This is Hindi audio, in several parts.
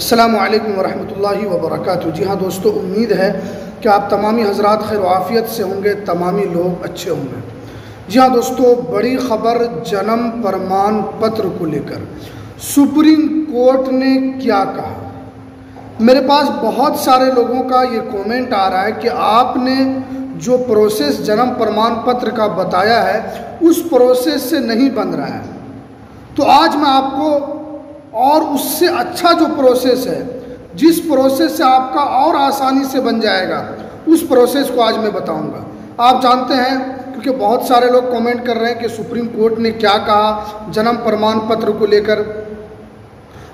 अस्सलामु अलैकुम वरहमतुल्लाहि वबरकातुहू। जी हाँ दोस्तों, उम्मीद है कि आप तमामी हज़रात खैर आफ़ियत से होंगे, तमामी लोग अच्छे होंगे। जी हाँ दोस्तों, बड़ी ख़बर जन्म प्रमाण पत्र को लेकर सुप्रीम कोर्ट ने क्या कहा। मेरे पास बहुत सारे लोगों का ये कमेंट आ रहा है कि आपने जो प्रोसेस जन्म प्रमाण पत्र का बताया है उस प्रोसेस से नहीं बन रहा है। तो आज मैं आपको और उससे अच्छा जो प्रोसेस है, जिस प्रोसेस से आपका और आसानी से बन जाएगा, उस प्रोसेस को आज मैं बताऊंगा। आप जानते हैं, क्योंकि बहुत सारे लोग कमेंट कर रहे हैं कि सुप्रीम कोर्ट ने क्या कहा जन्म प्रमाण पत्र को लेकर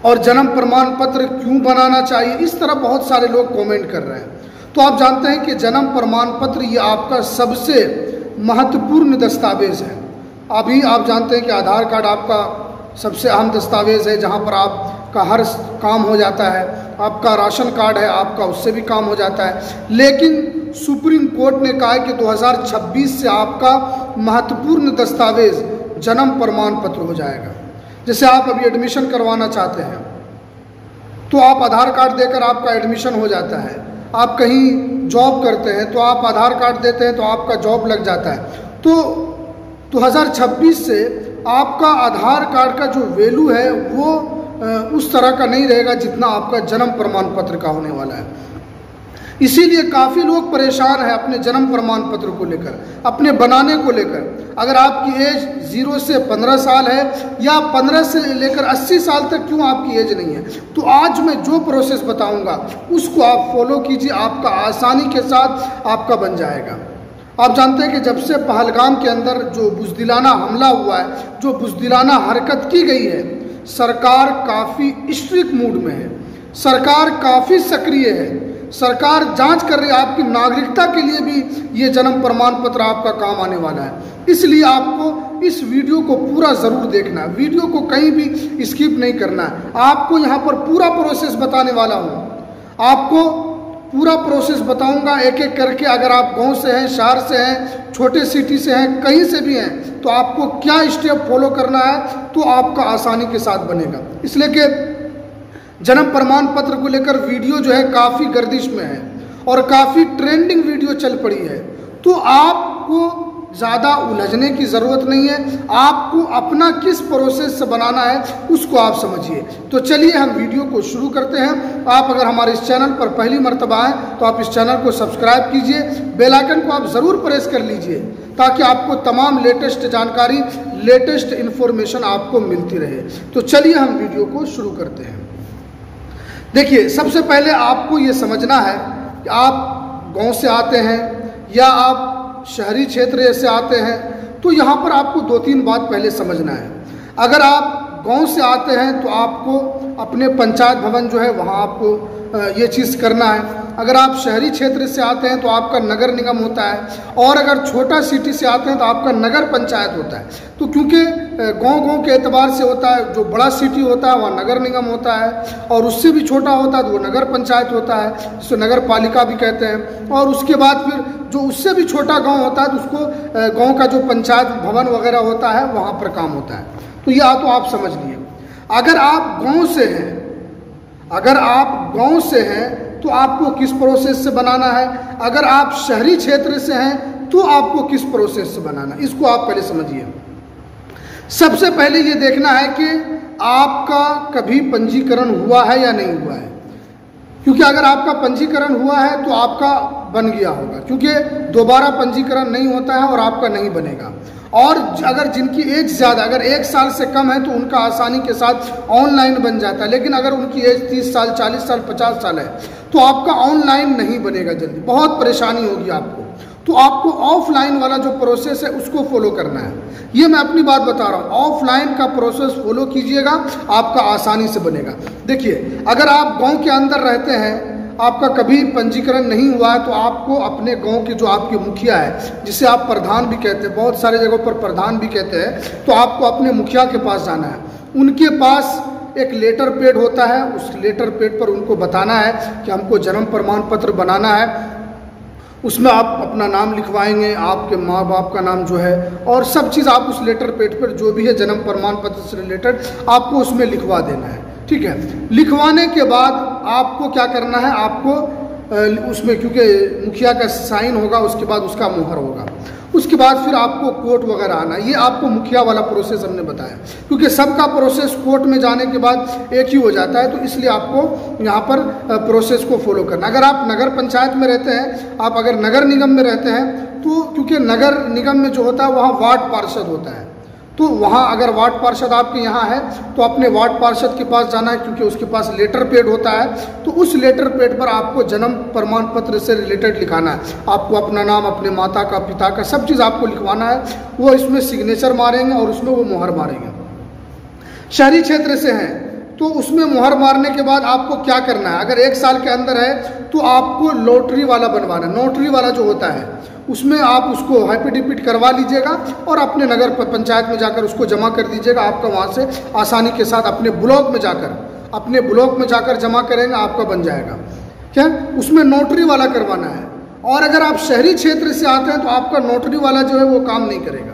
और जन्म प्रमाण पत्र क्यों बनाना चाहिए, इस तरह बहुत सारे लोग कमेंट कर रहे हैं। तो आप जानते हैं कि जन्म प्रमाण पत्र ये आपका सबसे महत्वपूर्ण दस्तावेज है। अभी आप जानते हैं कि आधार कार्ड आपका सबसे अहम दस्तावेज़ है, जहां पर आपका हर काम हो जाता है। आपका राशन कार्ड है, आपका उससे भी काम हो जाता है। लेकिन सुप्रीम कोर्ट ने कहा है कि 2026 से आपका महत्वपूर्ण दस्तावेज जन्म प्रमाण पत्र हो जाएगा। जैसे आप अभी एडमिशन करवाना चाहते हैं तो आप आधार कार्ड देकर आपका एडमिशन हो जाता है। आप कहीं जॉब करते हैं तो आप आधार कार्ड देते हैं तो आपका जॉब लग जाता है। तो 2026 से आपका आधार कार्ड का जो वैल्यू है वो उस तरह का नहीं रहेगा जितना आपका जन्म प्रमाण पत्र का होने वाला है। इसीलिए काफ़ी लोग परेशान हैं अपने जन्म प्रमाण पत्र को लेकर, अपने बनाने को लेकर। अगर आपकी एज 0 से 15 साल है या 15 से लेकर 80 साल तक क्यों आपकी एज नहीं है, तो आज मैं जो प्रोसेस बताऊंगा उसको आप फॉलो कीजिए, आपका आसानी के साथ आपका बन जाएगा। आप जानते हैं कि जब से पहलगाम के अंदर जो बुज़दिलाना हमला हुआ है, जो बुज़दिलाना हरकत की गई है, सरकार काफ़ी स्ट्रिक्ट मूड में है, सरकार काफ़ी सक्रिय है, सरकार जांच कर रही है। आपकी नागरिकता के लिए भी ये जन्म प्रमाण पत्र आपका काम आने वाला है। इसलिए आपको इस वीडियो को पूरा ज़रूर देखना है, वीडियो को कहीं भी स्किप नहीं करना है। आपको यहाँ पर पूरा प्रोसेस बताने वाला हूँ, आपको पूरा प्रोसेस बताऊंगा एक एक करके। अगर आप गांव से हैं, शहर से हैं, छोटे सिटी से हैं, कहीं से भी हैं, तो आपको क्या स्टेप फॉलो करना है तो आपका आसानी के साथ बनेगा। इसलिए कि जन्म प्रमाण पत्र को लेकर वीडियो जो है काफ़ी गर्दिश में है और काफ़ी ट्रेंडिंग वीडियो चल पड़ी है। तो आपको ज़्यादा उलझने की ज़रूरत नहीं है, आपको अपना किस प्रोसेस से बनाना है उसको आप समझिए। तो चलिए हम वीडियो को शुरू करते हैं। आप अगर हमारे इस चैनल पर पहली मर्तबा आएँ तो आप इस चैनल को सब्सक्राइब कीजिए, बेल आइकन को आप ज़रूर प्रेस कर लीजिए ताकि आपको तमाम लेटेस्ट जानकारी, लेटेस्ट इन्फॉर्मेशन आपको मिलती रहे। तो चलिए हम वीडियो को शुरू करते हैं। देखिए, सबसे पहले आपको ये समझना है कि आप गाँव से आते हैं या आप शहरी क्षेत्र से आते हैं, तो यहाँ पर आपको 2-3 बात पहले समझना है। अगर आप गांव से आते हैं तो आपको अपने पंचायत भवन जो है वहाँ आपको ये चीज़ करना है। अगर आप शहरी क्षेत्र से आते हैं तो आपका नगर निगम होता है, और अगर छोटा सिटी से आते हैं तो आपका नगर पंचायत होता है। तो क्योंकि गांव के एतबार से होता है, जो बड़ा सिटी होता है वहाँ नगर निगम होता है, और उससे भी छोटा होता है तो वो नगर पंचायत होता है, जिसे नगर पालिका भी कहते हैं। और उसके बाद फिर जो उससे भी छोटा गांव होता है तो उसको गांव का जो पंचायत भवन वगैरह होता है वहाँ पर काम होता है। तो यह तो आप समझ लिए। अगर आप गांव से हैं, अगर आप गांव से हैं तो आपको किस प्रोसेस से बनाना है, अगर आप शहरी क्षेत्र से हैं तो आपको किस प्रोसेस से बनाना है, इसको आप पहले समझिए। सबसे पहले ये देखना है कि आपका कभी पंजीकरण हुआ है या नहीं हुआ है, क्योंकि अगर आपका पंजीकरण हुआ है तो आपका बन गया होगा, क्योंकि दोबारा पंजीकरण नहीं होता है और आपका नहीं बनेगा। और अगर जिनकी एज ज़्यादा, अगर 1 साल से कम है तो उनका आसानी के साथ ऑनलाइन बन जाता है। लेकिन अगर उनकी एज 30 साल, 40 साल, 50 साल है तो आपका ऑनलाइन नहीं बनेगा जल्दी, बहुत परेशानी होगी आपको। तो आपको ऑफलाइन वाला जो प्रोसेस है उसको फॉलो करना है। ये मैं अपनी बात बता रहा हूँ, ऑफलाइन का प्रोसेस फॉलो कीजिएगा, आपका आसानी से बनेगा। देखिए, अगर आप गाँव के अंदर रहते हैं, आपका कभी पंजीकरण नहीं हुआ है, तो आपको अपने गांव के जो आपके मुखिया है, जिसे आप प्रधान भी कहते हैं, बहुत सारे जगहों पर प्रधान भी कहते हैं, तो आपको अपने मुखिया के पास जाना है। उनके पास एक लेटर पैड होता है, उस लेटर पैड पर उनको बताना है कि हमको जन्म प्रमाण पत्र बनाना है। उसमें आप अपना नाम लिखवाएंगे, आपके माँ बाप का नाम जो है, और सब चीज़ आप उस लेटर पैड पर जो भी है जन्म प्रमाण पत्र से रिलेटेड आपको उसमें लिखवा देना है। ठीक है। लिखवाने के बाद आपको क्या करना है, आपको उसमें क्योंकि मुखिया का साइन होगा, उसके बाद उसका मुहर होगा, उसके बाद फिर आपको कोर्ट वगैरह आना। ये आपको मुखिया वाला प्रोसेस हमने बताया, क्योंकि सबका प्रोसेस कोर्ट में जाने के बाद एक ही हो जाता है, तो इसलिए आपको यहाँ पर प्रोसेस को फॉलो करना। अगर आप नगर पंचायत में रहते हैं, आप अगर नगर निगम में रहते हैं, तो क्योंकि नगर निगम में जो होता है वहाँ वार्ड पार्षद होता है, तो वहाँ अगर वार्ड पार्षद आपके यहाँ है तो अपने वार्ड पार्षद के पास जाना है, क्योंकि उसके पास लेटर पैड होता है। तो उस लेटर पैड पर आपको जन्म प्रमाण पत्र से रिलेटेड लिखाना है। आपको अपना नाम, अपने माता का, पिता का, सब चीज़ आपको लिखवाना है। वो इसमें सिग्नेचर मारेंगे और उसमें वो मुहर मारेंगे। शहरी क्षेत्र से हैं तो उसमें मुहर मारने के बाद आपको क्या करना है, अगर 1 साल के अंदर है तो आपको लॉटरी वाला बनवाना है। नोटरी वाला जो होता है उसमें आप उसको एफिडेविट करवा लीजिएगा और अपने नगर पंचायत में जाकर उसको जमा कर दीजिएगा। आपका वहाँ से आसानी के साथ अपने ब्लॉक में जाकर जमा करेंगे, आपका बन जाएगा। क्या उसमें नोटरी वाला करवाना है। और अगर आप शहरी क्षेत्र से आते हैं तो आपका नोटरी वाला जो है वो काम नहीं करेगा।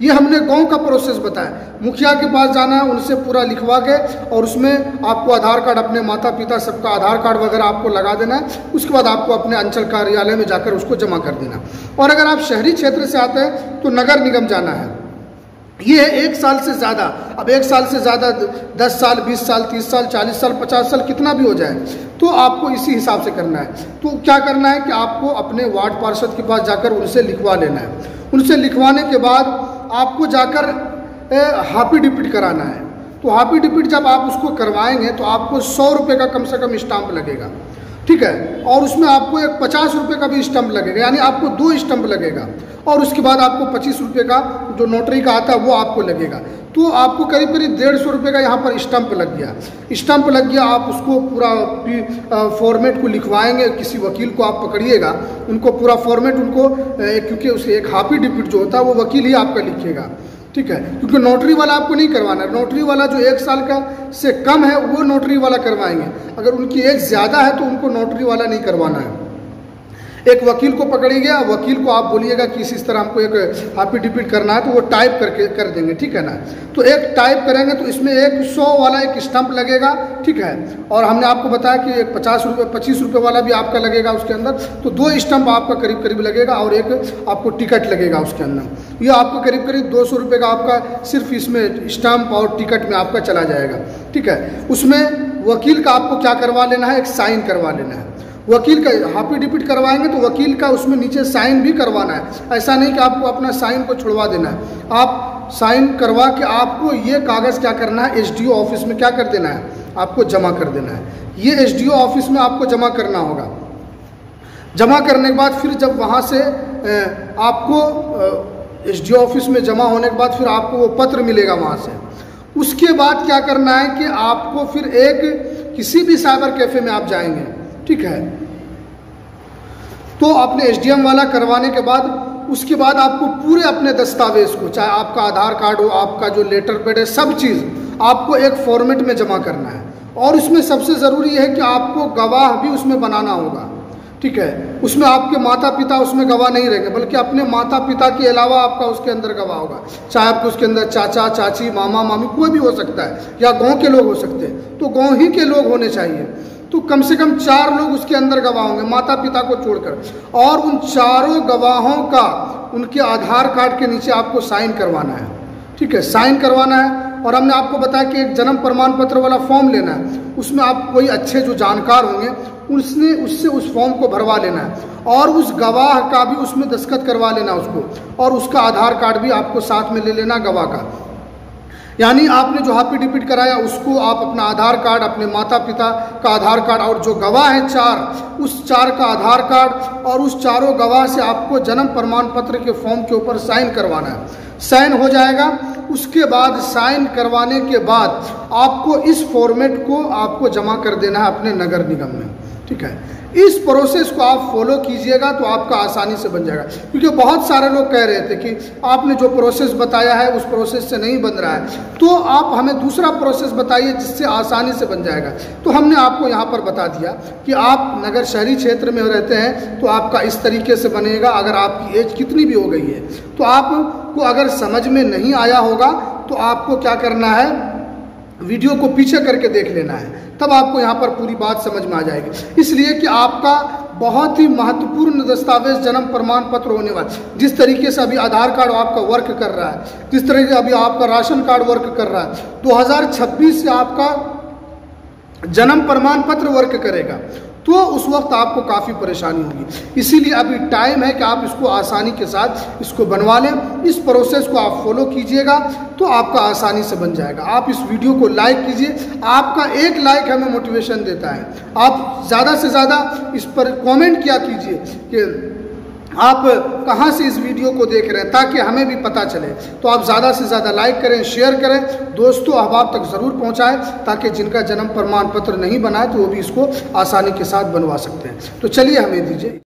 ये हमने गांव का प्रोसेस बताया। मुखिया के पास जाना है, उनसे पूरा लिखवा के और उसमें आपको आधार कार्ड, अपने माता पिता सबका आधार कार्ड वगैरह आपको लगा देना है। उसके बाद आपको अपने अंचल कार्यालय में जाकर उसको जमा कर देना। और अगर आप शहरी क्षेत्र से आते हैं तो नगर निगम जाना है। ये है 1 साल से ज़्यादा। अब 1 साल से ज़्यादा 10 साल, 20 साल, 30 साल, 40 साल, 50 साल, कितना भी हो जाए, तो आपको इसी हिसाब से करना है। तो क्या करना है कि आपको अपने वार्ड पार्षद के पास जाकर उनसे लिखवा लेना है। उनसे लिखवाने के बाद आपको जाकर एफिडेविट कराना है। तो एफिडेविट जब आप उसको करवाएंगे तो आपको 100 रुपये का कम से कम स्टाम्प लगेगा, ठीक है। और उसमें आपको एक 50 रुपये का भी स्टम्प लगेगा, यानी आपको 2 स्टम्प लगेगा। और उसके बाद आपको 25 रुपये का जो नोटरी का आता है वो आपको लगेगा। तो आपको करीब 150 रुपये का यहाँ पर स्टम्प लग गया। आप उसको पूरा फॉर्मेट को लिखवाएंगे, किसी वकील को आप पकड़िएगा, उनको पूरा फॉर्मेट उनको क्योंकि उसे एक एफिडेविट जो होता है वो वकील ही आपका लिखेगा, ठीक है। क्योंकि नोटरी वाला आपको नहीं करवाना है। नोटरी वाला जो 1 साल का से कम है वो नोटरी वाला करवाएंगे। अगर उनकी एज ज़्यादा है तो उनको नोटरी वाला नहीं करवाना है। एक वकील को पकड़िएगा, वकील को आप बोलिएगा कि इस तरह हमको एक एफिडेविट करना है, तो वो टाइप करके कर देंगे, ठीक है ना। तो एक टाइप करेंगे तो इसमें एक 100 वाला एक स्टम्प लगेगा, ठीक है। और हमने आपको बताया कि एक 25 रुपये वाला भी आपका लगेगा उसके अंदर। तो 2 स्टम्प आपका करीब लगेगा और एक आपको टिकट लगेगा उसके अंदर। ये आपको करीब 200 रुपये का आपका सिर्फ इसमें स्टम्प और टिकट में आपका चला जाएगा, ठीक है। उसमें वकील का आपको क्या करवा लेना है, एक साइन करवा लेना है। वकील का एफिडेविट करवाएंगे तो वकील का उसमें नीचे साइन भी करवाना है। ऐसा नहीं कि आपको अपना साइन को छुड़वा देना है। आप साइन करवा के आपको ये कागज़ क्या करना है, एसडीओ ऑफिस में क्या कर देना है, आपको जमा कर देना है। ये एसडीओ ऑफिस में आपको जमा करना होगा। जमा करने के बाद फिर जब वहाँ से आपको एसडीओ ऑफिस में जमा होने के बाद फिर आपको वो पत्र मिलेगा वहाँ से। उसके बाद क्या करना है कि आपको फिर किसी भी साइबर कैफ़े में आप जाएंगे, ठीक है। तो आपने एसडीएम वाला करवाने के बाद उसके बाद आपको पूरे अपने दस्तावेज को, चाहे आपका आधार कार्ड हो, आपका जो लेटर पैड है, सब चीज़ आपको एक फॉर्मेट में जमा करना है। और उसमें सबसे ज़रूरी है कि आपको गवाह भी उसमें बनाना होगा, ठीक है। उसमें आपके माता पिता उसमें गवाह नहीं रहेंगे, बल्कि अपने माता पिता के अलावा आपका उसके अंदर गवाह होगा। चाहे आपको उसके अंदर चाचा चाची, मामा मामी, कोई भी हो सकता है, या गाँव के लोग हो सकते हैं। तो गाँव ही के लोग होने चाहिए। तो कम से कम 4 लोग उसके अंदर गवाह होंगे, माता पिता को छोड़कर। और उन चारों गवाहों का उनके आधार कार्ड के नीचे आपको साइन करवाना है, ठीक है, साइन करवाना है। और हमने आपको बताया कि एक जन्म प्रमाण पत्र वाला फॉर्म लेना है। उसमें आप कोई अच्छे जो जानकार होंगे उससे उस फॉर्म को भरवा लेना है और उस गवाह का भी उसमें दस्तखत करवा लेना उसको, और उसका आधार कार्ड भी आपको साथ में ले लेना गवाह का। यानी आपने जो एफिडेविट कराया उसको आप अपना आधार कार्ड, अपने माता पिता का आधार कार्ड और जो गवाह है 4, उस 4 का आधार कार्ड और उस चारों गवाह से आपको जन्म प्रमाण पत्र के फॉर्म के ऊपर साइन करवाना है। साइन हो जाएगा। उसके बाद साइन करवाने के बाद आपको इस फॉर्मेट को आपको जमा कर देना है अपने नगर निगम में, ठीक है। इस प्रोसेस को आप फॉलो कीजिएगा तो आपका आसानी से बन जाएगा। क्योंकि बहुत सारे लोग कह रहे थे कि आपने जो प्रोसेस बताया है उस प्रोसेस से नहीं बन रहा है, तो आप हमें दूसरा प्रोसेस बताइए जिससे आसानी से बन जाएगा। तो हमने आपको यहाँ पर बता दिया कि आप नगर शहरी क्षेत्र में रहते हैं तो आपका इस तरीके से बनेगा। अगर आपकी एज कितनी भी हो गई है तो आपको अगर समझ में नहीं आया होगा तो आपको क्या करना है, वीडियो को पीछे करके देख लेना है, तब आपको यहाँ पर पूरी बात समझ में आ जाएगी। इसलिए कि आपका बहुत ही महत्वपूर्ण दस्तावेज जन्म प्रमाण पत्र होने वाला, जिस तरीके से अभी आधार कार्ड आपका वर्क कर रहा है, जिस तरीके से अभी आपका राशन कार्ड वर्क कर रहा है, 2026 से आपका जन्म प्रमाण पत्र वर्क करेगा, तो उस वक्त आपको काफ़ी परेशानी होगी। इसीलिए अभी टाइम है कि आप इसको आसानी के साथ इसको बनवा लें। इस प्रोसेस को आप फॉलो कीजिएगा तो आपका आसानी से बन जाएगा। आप इस वीडियो को लाइक कीजिए, आपका एक लाइक हमें मोटिवेशन देता है। आप ज़्यादा से ज़्यादा इस पर कमेंट किया कीजिए कि आप कहाँ से इस वीडियो को देख रहे हैं, ताकि हमें भी पता चले। तो आप ज़्यादा से ज़्यादा लाइक करें, शेयर करें, दोस्तों अहबाब तक ज़रूर पहुँचाएं, ताकि जिनका जन्म प्रमाण पत्र नहीं बना है तो वो भी इसको आसानी के साथ बनवा सकते हैं। तो चलिए हमें दीजिए।